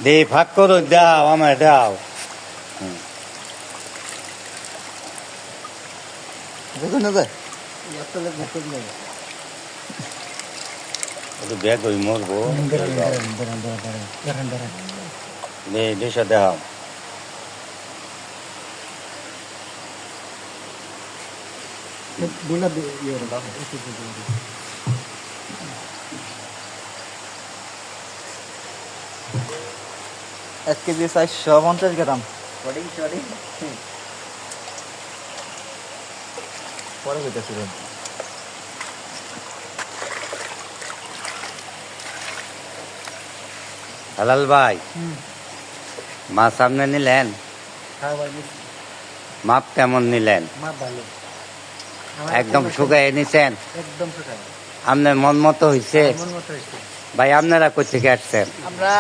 দে ভাগ করো, দাও আমার দাও। ব্যাগ ওই মরবো, দেশে দাও। আজকে দিয়ে 450 গ্রাম পরে হইতেছিলেন। হালাল ভাই, মাছ সামনে নিলেন, মাপ কেমন নিলেন? একদম শুকাই নিছেন? একদম শুকায়, আপনার মন মতো হয়েছে? মন মতো হয়েছে। ভাই আপনারা কই থেকে আসছেন? আমরা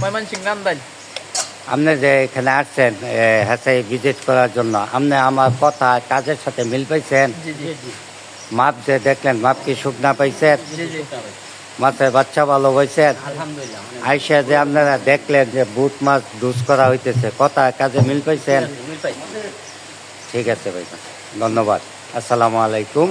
ময়মনসিংহ নান্দাইল। আপনি যে এখানে আসছেন হাসাই ভিজিট করার জন্য, আপনি আমার কথা কাজের সাথে মিল পাইছেন? জি জি জি মাপ যে দেখলেন, মাপ কি শুকনা পাইছেন? জি জি মাছের বাচ্চা ভালো হয়েছেন? আলহামদুলিল্লাহ। আইসা যে আপনারা দেখলেন যে বুট মাছ ডুজ করা হইতেছে, কথা কাজে মিল পাইছেন? মিল পাই। ঠিক আছে ভাই, ধন্যবাদ। আসসালামু আলাইকুম।